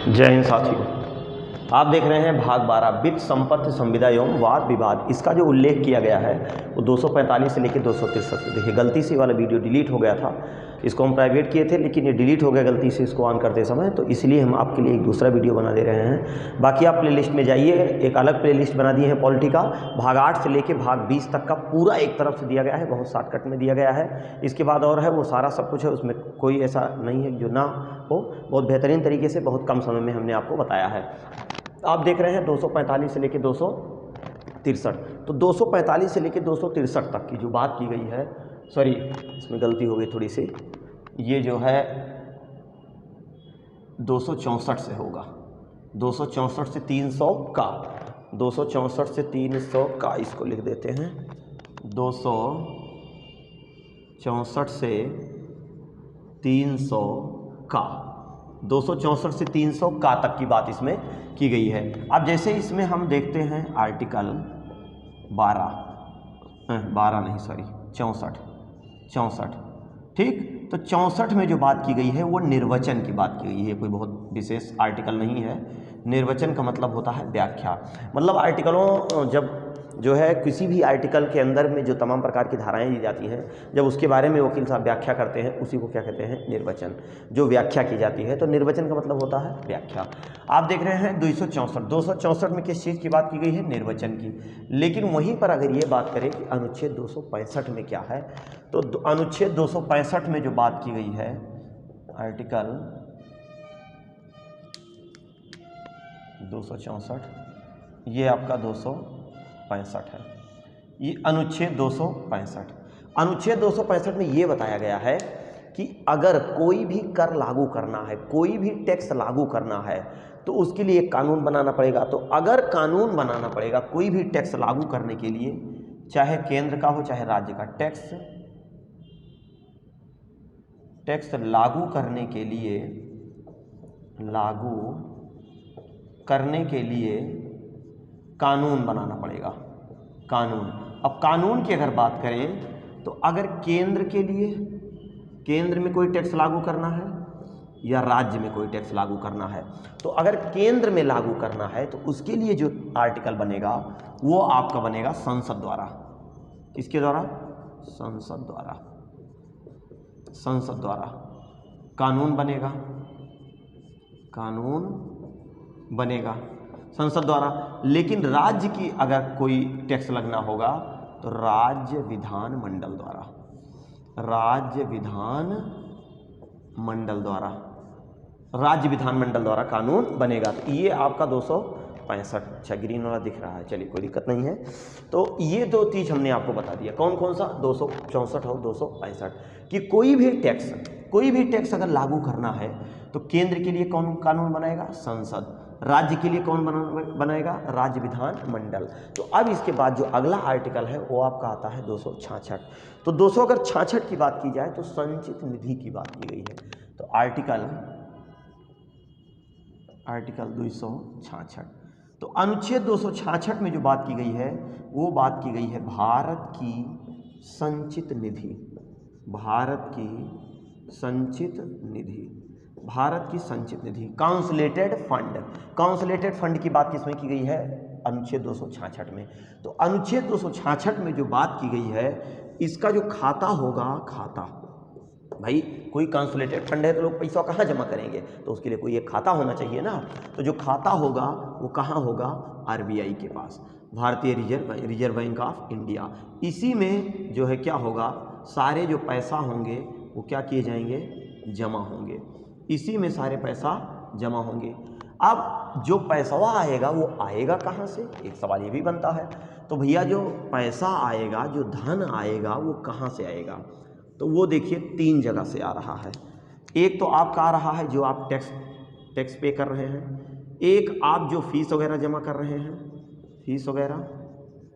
जय हिंद साथियों, आप देख रहे हैं भाग 12 वित्त संपत्ति संविदा एवं वाद विवाद। इसका जो उल्लेख किया गया है वो 245 से लेकर 263। देखिए गलती से वाला वीडियो डिलीट हो गया था, इसको हम प्राइवेट किए थे लेकिन ये डिलीट हो गया गलती से इसको ऑन करते समय, तो इसलिए हम आपके लिए एक दूसरा वीडियो बना दे रहे हैं। बाकी आप प्लेलिस्ट में जाइए, एक अलग प्लेलिस्ट बना दिए हैं पॉलिटी का। भाग 8 से लेकर भाग 20 तक का पूरा एक तरफ से दिया गया है, बहुत शॉर्टकट में दिया गया है। इसके बाद और है वो सारा सब कुछ है, उसमें कोई ऐसा नहीं है जो ना हो। बहुत बेहतरीन तरीके से बहुत कम समय में हमने आपको बताया है। आप देख रहे हैं 245 से लेकर 263। तो 245 से लेकर 263 तक की जो बात की गई है, सॉरी इसमें गलती हो गई थोड़ी सी, ये जो है 264 से होगा, 264 से 300 का, 264 से 300 का इसको लिख देते हैं। 264 से 300 का, 264 से 300 का तक की बात इसमें की गई है। अब जैसे इसमें हम देखते हैं आर्टिकल 64, ठीक। तो 64 में जो बात की गई है वो निर्वचन की बात की गई है। कोई बहुत विशेष आर्टिकल नहीं है। निर्वचन का मतलब होता है व्याख्या, मतलब आर्टिकलों जब जो है किसी भी आर्टिकल के अंदर में जो तमाम प्रकार की धाराएं दी जाती हैं, जब उसके बारे में वकील साहब व्याख्या करते हैं उसी को क्या कहते हैं, निर्वचन। जो व्याख्या की जाती है, तो निर्वचन का मतलब होता है व्याख्या। आप देख रहे हैं 264 में किस चीज़ की बात की गई है, निर्वचन की। लेकिन वहीं पर अगर ये बात करें कि अनुच्छेद 265 में क्या है, तो अनुच्छेद 265 में जो बात की गई है, आर्टिकल 264, ये आपका 265 है, ये अनुच्छेद 265। अनुच्छेद 265 में ये बताया गया है कि अगर कोई भी कर लागू करना है, कोई भी टैक्स लागू करना है, तो उसके लिए एक कानून बनाना पड़ेगा। तो अगर कानून बनाना पड़ेगा कोई भी टैक्स लागू करने के लिए, चाहे केंद्र का हो चाहे राज्य का, टैक्स लागू करने के लिए कानून बनाना पड़ेगा, कानून। अब कानून की अगर बात करें तो अगर केंद्र में कोई टैक्स लागू करना है या राज्य में कोई टैक्स लागू करना है, तो अगर केंद्र में लागू करना है तो उसके लिए जो आर्टिकल बनेगा वो आपका बनेगा संसद द्वारा। किसके द्वारा? संसद द्वारा कानून बनेगा संसद द्वारा। लेकिन राज्य की अगर कोई टैक्स लगना होगा तो राज्य विधानमंडल द्वारा कानून बनेगा। तो ये आपका 265, अच्छा ग्रीन वाला दिख रहा है, चलिए कोई दिक्कत नहीं है। तो ये दो चीज़ हमने आपको बता दिया, कौन कौन सा, 264 और 265, कि कोई भी टैक्स अगर लागू करना है तो केंद्र के लिए कौन कानून बनाएगा, संसद। राज्य के लिए कौन बनाएगा, राज्य विधानमंडल। तो अब इसके बाद जो अगला आर्टिकल है वो आपका आता है 266। तो 266 की बात की जाए तो संचित निधि की बात की गई है। तो आर्टिकल 266, तो अनुच्छेद 266 में जो बात की गई है वो बात की गई है भारत की संचित निधि, काउंसलेटेड फंड की बात किसमें की गई है, अनुच्छेद 266 में। तो अनुच्छेद 266 में जो बात की गई है, इसका जो खाता होगा, भाई कोई काउंसलेटेड फंड है तो लोग पैसा कहाँ जमा करेंगे, तो उसके लिए कोई एक खाता होना चाहिए ना। तो जो खाता होगा वो कहाँ होगा, आरबीआई के पास, भारतीय रिजर्व बैंक ऑफ इंडिया। इसी में जो है क्या होगा, सारे जो पैसा होंगे वो क्या किए जाएंगे, जमा होंगे। इसी में सारे पैसा जमा होंगे। अब जो पैसा आएगा वो आएगा कहाँ से, एक सवाल ये भी बनता है। तो भैया जो पैसा आएगा, जो धन आएगा वो कहाँ से आएगा, तो वो देखिए 3 जगह से आ रहा है। एक तो आपका आ रहा है जो आप टैक्स पे कर रहे हैं, एक आप जो फीस वगैरह जमा कर रहे हैं, फीस वगैरह,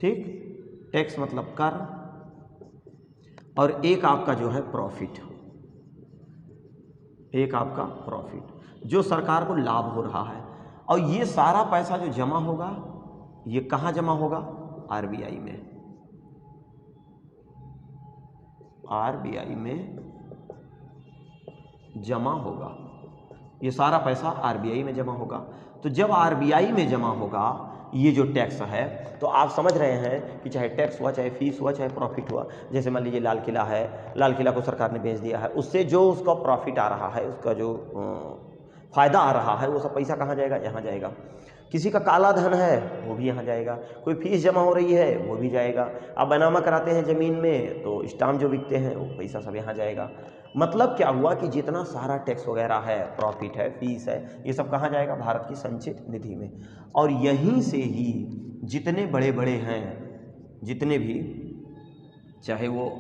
ठीक, टैक्स मतलब कर, और एक आपका जो है प्रॉफिट, जो सरकार को लाभ हो रहा है। और ये सारा पैसा जो जमा होगा ये कहाँ जमा होगा, आरबीआई में जमा होगा। ये सारा पैसा आरबीआई में जमा होगा। तो जब आरबीआई में जमा होगा ये जो टैक्स है, तो आप समझ रहे हैं कि चाहे टैक्स हुआ, चाहे फीस हुआ, चाहे प्रॉफिट हुआ, जैसे मान लीजिए लाल किला है, लाल किला को सरकार ने बेच दिया है, उससे जो उसका प्रॉफिट आ रहा है, उसका जो फ़ायदा आ रहा है, वो सब पैसा कहाँ जाएगा? यहाँ जाएगा। किसी का काला धन है वो भी यहाँ जाएगा, कोई फीस जमा हो रही है वो भी जाएगा, आप बनामा कराते हैं ज़मीन में तो स्टाम्प जो बिकते हैं वो पैसा सब यहाँ जाएगा। मतलब क्या हुआ कि जितना सारा टैक्स वगैरह है, प्रॉफिट है, फीस है, ये सब कहाँ जाएगा? भारत की संचित निधि में। और यहीं से ही जितने बड़े बड़े हैं, जितने भी, चाहे वो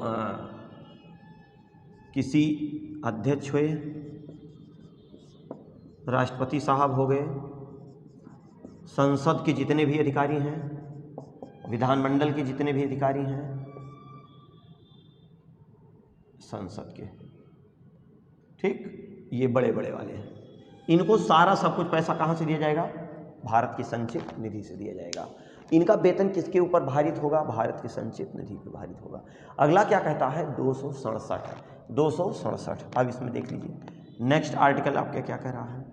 किसी अध्यक्ष हुए, राष्ट्रपति साहब हो गए, संसद के जितने भी अधिकारी हैं, विधानमंडल के जितने भी अधिकारी हैं, संसद के, ठीक, ये बड़े बड़े वाले हैं, इनको सारा सब कुछ पैसा कहाँ से दिया जाएगा? भारत की संचित निधि से दिया जाएगा। इनका वेतन किसके ऊपर भारित होगा? भारत की संचित निधि पर भारित होगा। अगला क्या कहता है? 267। अब इसमें देख लीजिए नेक्स्ट आर्टिकल आपका क्या कह रहा है?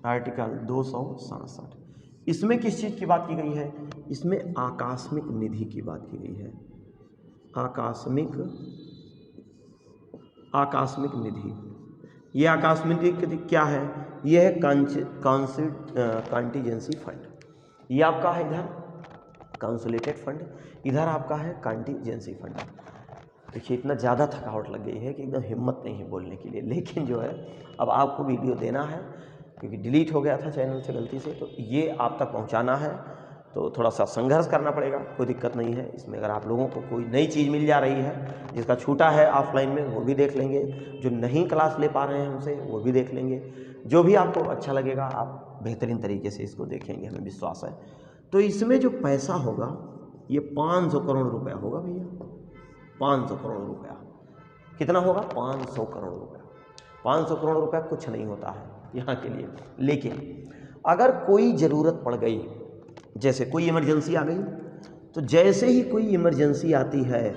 आर्टिकल 267। इसमें किस चीज़ की बात की गई है? इसमें आकस्मिक निधि की बात की गई है। आकस्मिक निधि। ये आकस्मिक निधि क्या है? यह है कॉन्टीजेंसी फंड। ये आपका है इधर कंसोलिडेटेड फंड, इधर आपका है कॉन्टीजेंसी फंड। देखिए इतना ज़्यादा थकावट लग गई है कि एकदम हिम्मत नहीं है बोलने के लिए, लेकिन जो है अब आपको वीडियो देना है क्योंकि डिलीट हो गया था चैनल से गलती से, तो ये आप तक पहुंचाना है, तो थोड़ा सा संघर्ष करना पड़ेगा। कोई दिक्कत नहीं है इसमें। अगर आप लोगों को कोई नई चीज़ मिल जा रही है, जिसका छूटा है ऑफलाइन में, वो भी देख लेंगे, जो नहीं क्लास ले पा रहे हैं हमसे वो भी देख लेंगे, जो भी आपको अच्छा लगेगा आप बेहतरीन तरीके से इसको देखेंगे, हमें विश्वास है। तो इसमें जो पैसा होगा ये 500 करोड़ रुपया होगा भैया, 500 करोड़ रुपया। कितना होगा? 500 करोड़ रुपया। 500 करोड़ रुपया कुछ नहीं होता है यहाँ के लिए, लेकिन अगर कोई ज़रूरत पड़ गई, जैसे कोई इमरजेंसी आ गई, तो जैसे ही कोई इमरजेंसी आती है,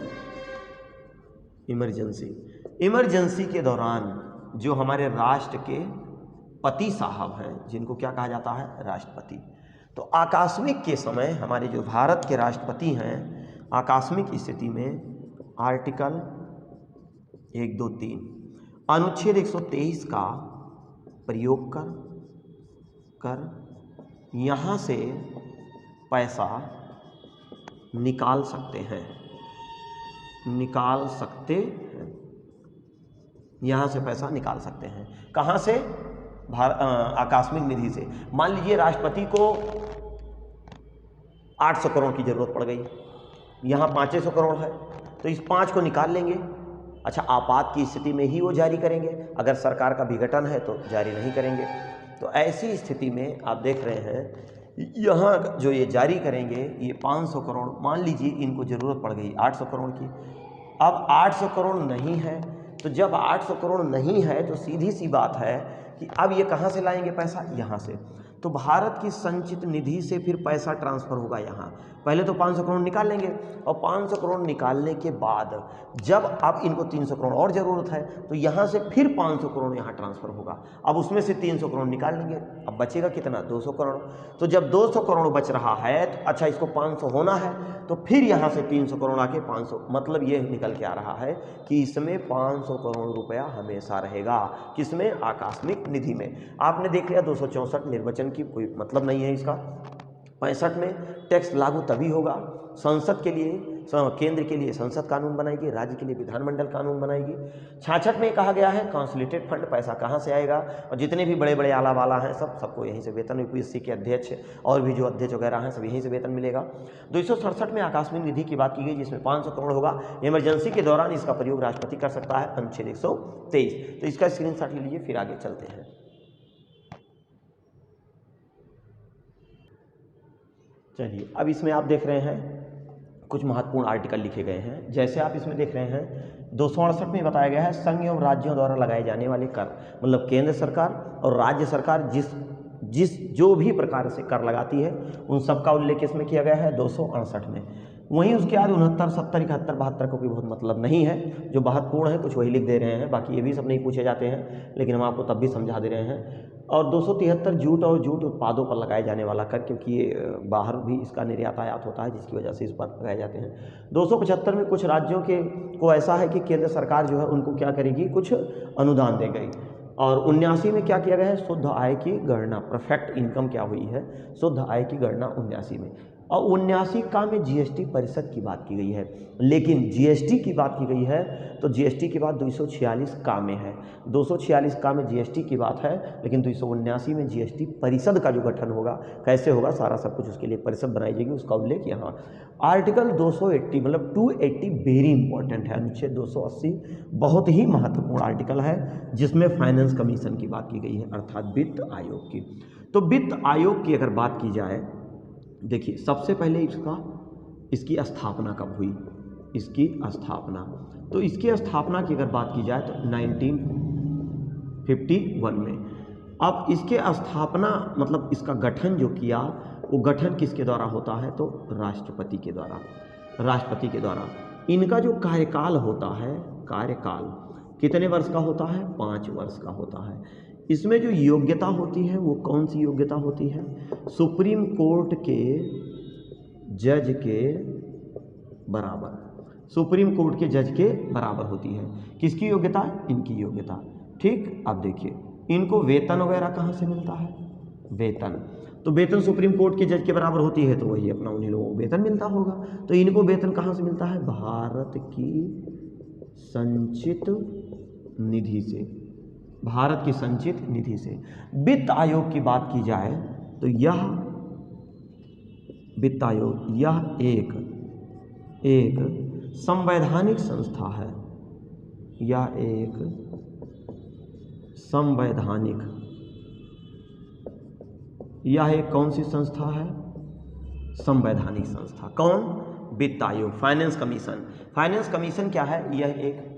इमरजेंसी के दौरान जो हमारे राष्ट्र के पति साहब हैं, जिनको क्या कहा जाता है? राष्ट्रपति। तो आकस्मिक के समय हमारे जो भारत के राष्ट्रपति हैं, आकस्मिक स्थिति में आर्टिकल 1, 2, 3 अनुच्छेद 123 का प्रयोग कर यहाँ से पैसा निकाल सकते हैं, यहाँ से पैसा निकाल सकते हैं। कहाँ से? आकस्मिक निधि से। मान लीजिए राष्ट्रपति को 800 करोड़ की ज़रूरत पड़ गई, यहाँ 500 करोड़ है, तो इस 5 को निकाल लेंगे। अच्छा, आपात की स्थिति में ही वो जारी करेंगे, अगर सरकार का विघटन है तो जारी नहीं करेंगे। तो ऐसी स्थिति में आप देख रहे हैं यहाँ जो ये जारी करेंगे, ये 500 करोड़, मान लीजिए इनको ज़रूरत पड़ गई 800 करोड़ की। अब 800 करोड़ नहीं है, तो जब 800 करोड़ नहीं है तो सीधी सी बात है कि अब ये कहाँ से लाएंगे पैसा? यहाँ से। तो भारत की संचित निधि से फिर पैसा ट्रांसफ़र होगा यहाँ। पहले तो 500 करोड़ निकाल लेंगे, और 500 करोड़ निकालने के बाद जब अब इनको 300 करोड़ और ज़रूरत है, तो यहाँ से फिर 500 करोड़ यहाँ ट्रांसफ़र होगा। अब उसमें से 300 करोड़ निकाल लेंगे, अब बचेगा कितना? 200 करोड़। तो जब 200 करोड़ बच रहा है, तो अच्छा इसको 500 होना है, तो फिर यहाँ से 300 करोड़ आके 500, मतलब ये निकल के आ रहा है कि इसमें 500 करोड़ रुपया हमेशा रहेगा। किसमें? आकस्मिक निधि में। आपने देख लिया 264 निर्वाचन की कोई मतलब नहीं है इसका। 65 में टैक्स लागू तभी होगा, संसद के लिए, केंद्र के लिए संसद कानून बनाएगी, राज्य के लिए विधानमंडल कानून बनाएगी। 66 में कहा गया है कंसोलिडेटेड फंड, पैसा कहाँ से आएगा? और जितने भी बड़े बड़े आला वाला हैं सबको यहीं से वेतन, यूपीएससी के अध्यक्ष और भी जो अध्यक्ष वगैरह हैं सब यहीं से वेतन मिलेगा। 267 में आकस्मिक निधि की बात की गई, जिसमें 500 करोड़ होगा। इमरजेंसी के दौरान इसका प्रयोग राष्ट्रपति कर सकता है, अनुच्छेद 123। तो इसका स्क्रीनशॉट ले लीजिए, फिर आगे चलते हैं। चलिए, अब इसमें आप देख रहे हैं कुछ महत्वपूर्ण आर्टिकल लिखे गए हैं। जैसे आप इसमें देख रहे हैं 268 में बताया गया है संघ एवं राज्यों द्वारा लगाए जाने वाले कर, मतलब केंद्र सरकार और राज्य सरकार जो भी प्रकार से कर लगाती है उन सब का उल्लेख इसमें किया गया है 268 में। वहीं उसके बाद 69, 70, 71, 72 को कोई बहुत मतलब नहीं है, जो महत्वपूर्ण है कुछ वही लिख दे रहे हैं, बाकी ये भी सब नहीं पूछे जाते हैं, लेकिन हम आपको तब भी समझा दे रहे हैं। और 273 जूट और जूट उत्पादों पर लगाए जाने वाला कर, क्योंकि ये बाहर भी इसका निर्यात आयात होता है, जिसकी वजह से इस पर लगाए जाते हैं। 275 में कुछ राज्यों के को ऐसा है कि केंद्र सरकार जो है उनको क्या करेगी, कुछ अनुदान दे गई। और 79 में क्या किया गया है, शुद्ध आय की गणना, परफेक्ट इनकम क्या हुई है, शुद्ध आय की गणना 79 में। और 79 का में जीएसटी परिषद की बात की गई है, लेकिन जीएसटी की बात की गई है तो जीएसटी की बात 246 का में है। 246 का में जीएसटी की बात है, लेकिन 279 में जीएसटी परिषद का जो गठन होगा, कैसे होगा, सारा सब कुछ उसके लिए परिषद बनाई जाएगी, उसका उल्लेख यहाँ। आर्टिकल 280 मतलब 280 वेरी इंपॉर्टेंट है, अनुच्छेद 280 बहुत ही महत्वपूर्ण आर्टिकल है, जिसमें फाइनेंस कमीशन की बात की गई है, अर्थात वित्त आयोग की। तो वित्त आयोग की अगर बात की जाए, देखिए सबसे पहले इसकी स्थापना कब हुई, इसकी स्थापना, तो इसकी स्थापना की अगर बात की जाए तो 1951 में। अब इसके स्थापना मतलब इसका गठन जो किया, वो गठन किसके द्वारा होता है, तो राष्ट्रपति के द्वारा, राष्ट्रपति के द्वारा। इनका जो कार्यकाल होता है, कार्यकाल कितने वर्ष का होता है, 5 वर्ष का होता है। इसमें जो योग्यता होती है वो कौन सी योग्यता होती है, सुप्रीम कोर्ट के जज के बराबर, सुप्रीम कोर्ट के जज के बराबर होती है। किसकी योग्यता, इनकी योग्यता। ठीक, अब देखिए इनको वेतन वगैरह कहाँ से मिलता है, वेतन, तो वेतन सुप्रीम कोर्ट के जज के बराबर होती है, तो वही अपना उन्हीं लोगों को वेतन मिलता होगा। तो इनको वेतन कहाँ से मिलता है, भारत की संचित निधि से, भारत की संचित निधि से। वित्त आयोग की बात की जाए तो यह वित्त आयोग, यह एक संवैधानिक संस्था है, यह एक संवैधानिक, यह एक कौन सी संस्था है, संवैधानिक संस्था। कौन, वित्त आयोग, फाइनेंस कमीशन। फाइनेंस कमीशन क्या है, यह एक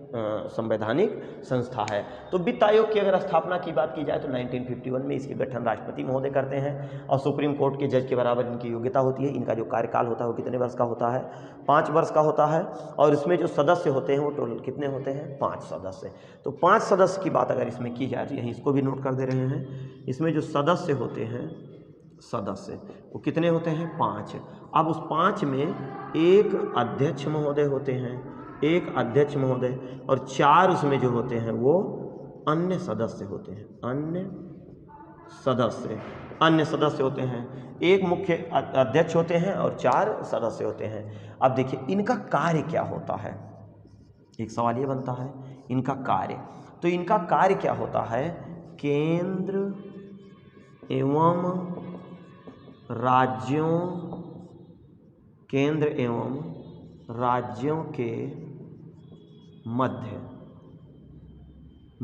संवैधानिक संस्था है। तो वित्त आयोग की अगर स्थापना की बात की जाए तो 1951 में इसके गठन राष्ट्रपति महोदय करते हैं, और सुप्रीम कोर्ट के जज के बराबर इनकी योग्यता होती है। इनका जो कार्यकाल होता है वो कितने वर्ष का होता है, 5 वर्ष का होता है। और इसमें जो सदस्य होते हैं वो टोटल कितने होते हैं, 5 सदस्य। तो 5 सदस्य की बात अगर इसमें की जाए तो यहीं इसको भी नोट कर दे रहे हैं। इसमें जो सदस्य होते हैं, सदस्य वो कितने होते हैं, 5। अब उस 5 में एक अध्यक्ष महोदय होते हैं, एक अध्यक्ष महोदय, और 4 उसमें जो होते हैं वो अन्य सदस्य होते हैं, अन्य सदस्य होते हैं। एक मुख्य अध्यक्ष होते हैं और 4 सदस्य होते हैं। अब देखिए इनका कार्य क्या होता है, एक सवाल ये बनता है, इनका कार्य, तो इनका कार्य क्या होता है, केंद्र एवं राज्यों के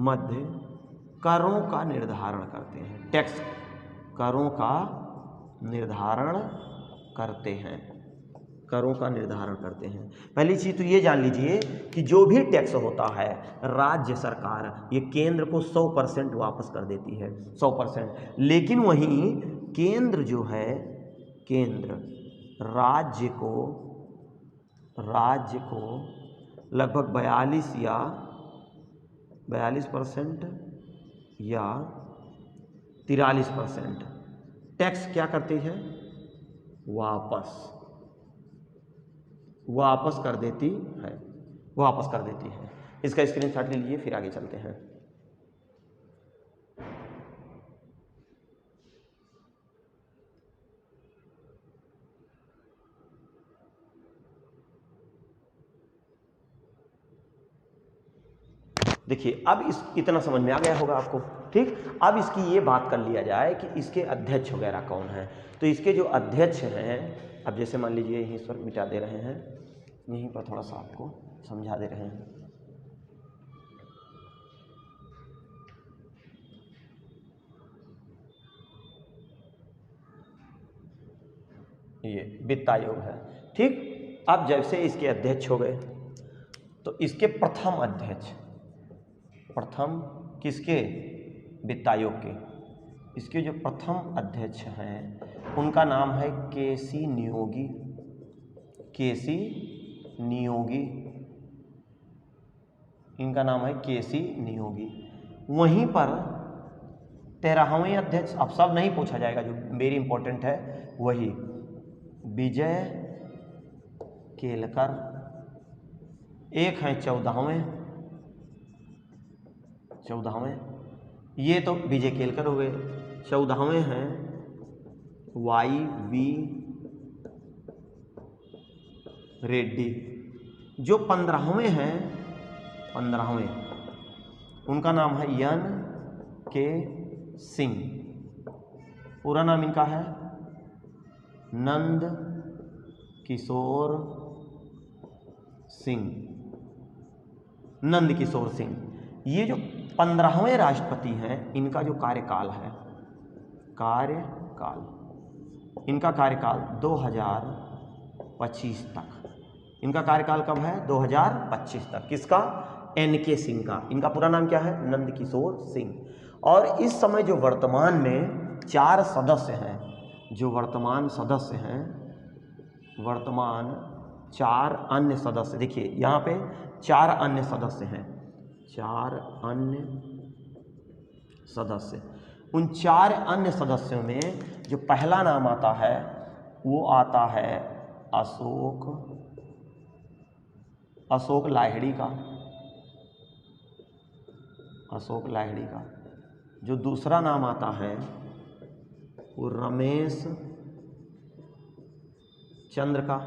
मध्य करों का निर्धारण करते हैं, टैक्स करों का निर्धारण करते हैं, करों का निर्धारण करते हैं। पहली चीज तो ये जान लीजिए कि जो भी टैक्स होता है राज्य सरकार ये केंद्र को 100% वापस कर देती है, 100%। लेकिन वहीं केंद्र जो है, केंद्र राज्य को लगभग 42% या 43% टैक्स क्या करती है, वापस कर देती है। इसका स्क्रीनशॉट ले लीजिए, फिर आगे चलते हैं। देखिए अब इतना समझ में आ गया होगा आपको, ठीक। अब इसकी ये बात कर लिया जाए कि इसके अध्यक्ष वगैरह कौन हैं। तो इसके जो अध्यक्ष हैं, अब जैसे मान लीजिए यहीं पर मिटा दे रहे हैं, यहीं पर थोड़ा सा आपको समझा दे रहे हैं। ये वित्त आयोग है, ठीक। अब जैसे इसके अध्यक्ष हो गए तो इसके प्रथम किसके, वित्त आयोग के, इसके जो प्रथम अध्यक्ष हैं उनका नाम है केसी नियोगी, इनका नाम है केसी नियोगी। वहीं पर 13वें अध्यक्ष, अब सब नहीं पूछा जाएगा, जो वेरी इंपॉर्टेंट है वही विजय केलकर। एक है 14वें, ये तो विजय केलकर हो गए। 14वें हैं YV रेड्डी। जो 15वें हैं, 15वें, उनका नाम है NK सिंह। पूरा नाम इनका है नंद किशोर सिंह, नंद किशोर सिंह। ये जो 15वें राष्ट्रपति हैं, इनका जो कार्यकाल है, इनका कार्यकाल 2025 तक। इनका कार्यकाल कब है? 2025 तक। किसका? NK सिंह का। इनका पूरा नाम क्या है? नंद किशोर सिंह। और इस समय जो वर्तमान में 4 सदस्य हैं, जो वर्तमान सदस्य हैं, वर्तमान 4 अन्य सदस्य, देखिए यहाँ पे 4 अन्य सदस्य हैं, 4 अन्य सदस्य। उन 4 अन्य सदस्यों में जो पहला नाम आता है वो आता है अशोक लाहिड़ी का, अशोक लाहिड़ी का। जो दूसरा नाम आता है वो रमेश चंद्र का।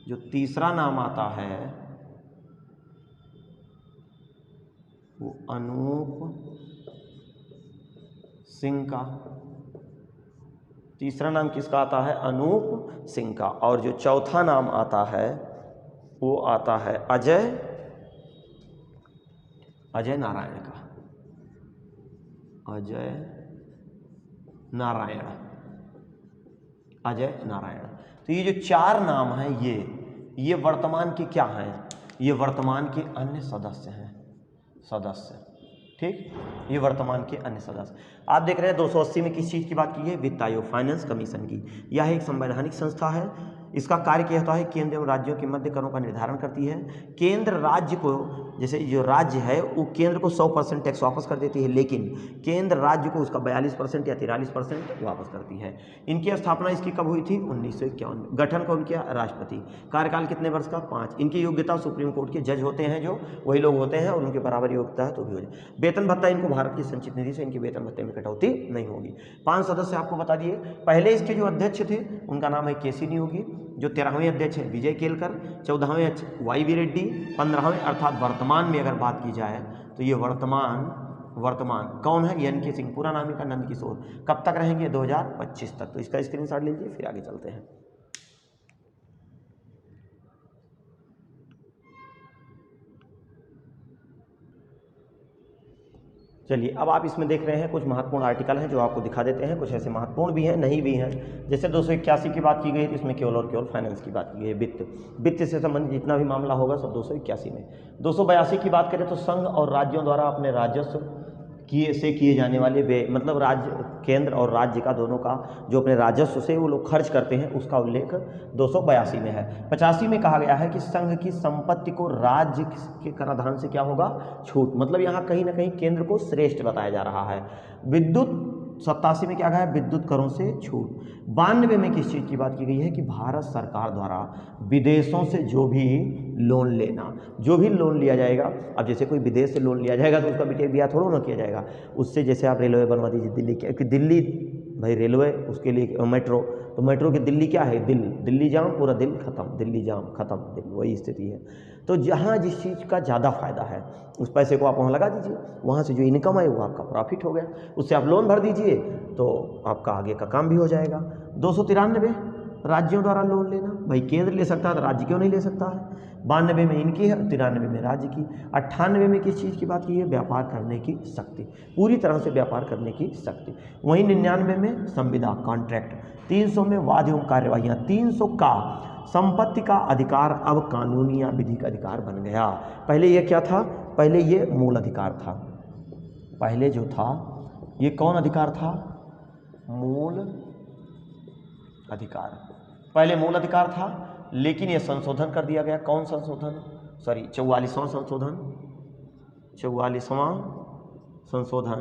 जो तीसरा नाम आता है वो अनूप सिंह का। तीसरा नाम किसका आता है? अनूप सिंह का। और जो चौथा नाम आता है वो आता है अजय नारायण का, अजय नारायण। तो ये जो 4 नाम हैं, ये वर्तमान के क्या हैं? ये वर्तमान के अन्य सदस्य हैं, ठीक। ये वर्तमान के अन्य सदस्य। आप देख रहे हैं 280 में किस चीज़ की बात की है? वित्त आयोग, फाइनेंस कमीशन की। यह एक संवैधानिक संस्था है। इसका कार्य क्या होता है? केंद्र एवं राज्यों के मध्य करों का निर्धारण करती है। केंद्र राज्य को, जैसे जो राज्य है वो केंद्र को 100% टैक्स वापस कर देती है, लेकिन केंद्र राज्य को उसका 42% या 43% वापस करती है। इनकी स्थापना इसकी कब हुई थी? 1951 में। गठन कौन किया? राष्ट्रपति। कार्यकाल कितने वर्ष का? 5। इनकी योग्यता सुप्रीम कोर्ट के जज होते हैं, जो वही लोग होते हैं, और उनके बराबर योग्यता है तो भी हो जाए। वेतन भत्ता इनको भारत की संचित निधि से इनके वेतन भत्ते में कटौती नहीं होगी। 5 सदस्य आपको बता दिए। पहले इसके जो अध्यक्ष थे उनका नाम है KC नियोगी। जो 13वें अध्यक्ष है विजय केलकर, 14वें YV रेड्डी, 15वें अर्थात वर्तमान में अगर बात की जाए तो ये वर्तमान कौन है? NK सिंह। पूरा नाम इनका नंद किशोर। कब तक रहेंगे? 2025 तक। तो इसका स्क्रीनशॉट लीजिए, फिर आगे चलते हैं। चलिए, अब आप इसमें देख रहे हैं कुछ महत्वपूर्ण आर्टिकल हैं जो आपको दिखा देते हैं। कुछ ऐसे महत्वपूर्ण भी हैं, नहीं भी हैं। जैसे 281 की बात की गई तो इसमें केवल और केवल फाइनेंस की बात की गई है। वित्त से संबंधित जितना भी मामला होगा सब 281 में। 282 की बात करें तो संघ और राज्यों द्वारा अपने राजस्व किए जाने वाले व्यय, मतलब राज्य, केंद्र और राज्य का दोनों का जो अपने राजस्व से वो लोग खर्च करते हैं, उसका उल्लेख 282 में है। 85 में कहा गया है कि संघ की संपत्ति को राज्य के कराधान से क्या होगा? छूट। मतलब यहाँ कहीं ना कहीं केंद्र को श्रेष्ठ बताया जा रहा है। विद्युत 87 में क्या कहा है? विद्युत करों से छूट। 92 में किस चीज़ की बात की गई है? कि भारत सरकार द्वारा विदेशों से जो भी लोन लिया जाएगा, अब जैसे कोई विदेश से लोन लिया जाएगा तो उसका ब्याह थोड़ा ना किया जाएगा। उससे जैसे आप रेलवे बनवा दीजिए दिल्ली के, कि दिल्ली भाई रेलवे, उसके लिए मेट्रो, तो मेट्रो की दिल्ली क्या है? दिल्ली जाम, पूरा दिल खत्म, दिल्ली जाम खत्म, वही स्थिति है। तो जहाँ जिस चीज़ का ज़्यादा फायदा है उस पैसे को आप वहाँ लगा दीजिए, वहाँ से जो इनकम है वो आपका प्रॉफिट हो गया, उससे आप लोन भर दीजिए तो आपका आगे का काम भी हो जाएगा। 293 राज्यों द्वारा लोन लेना, भाई केंद्र ले सकता है तो राज्य क्यों नहीं ले सकता है। 92 में इनकी है, 93 में राज्य की। 98 में किस चीज़ की बात की है? व्यापार करने की शक्ति, पूरी तरह से व्यापार करने की शक्ति। वहीं 99 में संविदा, कॉन्ट्रैक्ट। 300 में वाद एवं कार्यवाहियाँ। 300 का संपत्ति का अधिकार अब कानूनी या विधिक अधिकार बन गया। पहले ये क्या था? पहले ये मूल अधिकार था। पहले जो था ये कौन अधिकार था? मूल अधिकार। पहले मूल अधिकार था, लेकिन ये संशोधन कर दिया गया। कौन संशोधन? 44वां संशोधन, 44वां संशोधन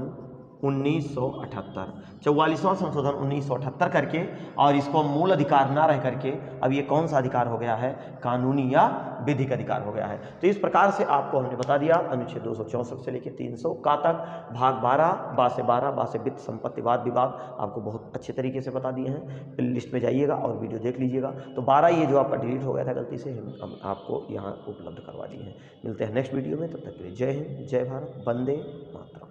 1978, 44वां संशोधन 1978 करके, और इसको मूल अधिकार ना रह करके अब ये कौन सा अधिकार हो गया है, कानूनी या विधिक अधिकार हो गया है। तो इस प्रकार से आपको हमने बता दिया अनुच्छेद 264 से लेकर 300 का तक, भाग 12 बा से 12 बा से वित्त संपत्ति वाद विवाद आपको बहुत अच्छे तरीके से बता दिए हैं। प्ले लिस्ट में जाइएगा और वीडियो देख लीजिएगा। तो 12 ये जो आपका डिलीट हो गया था गलती से, हम आपको यहाँ उपलब्ध करवा दिए हैं। मिलते हैं नेक्स्ट वीडियो में, तब तक के लिए जय हिंद, जय भारत, वंदे मातरम।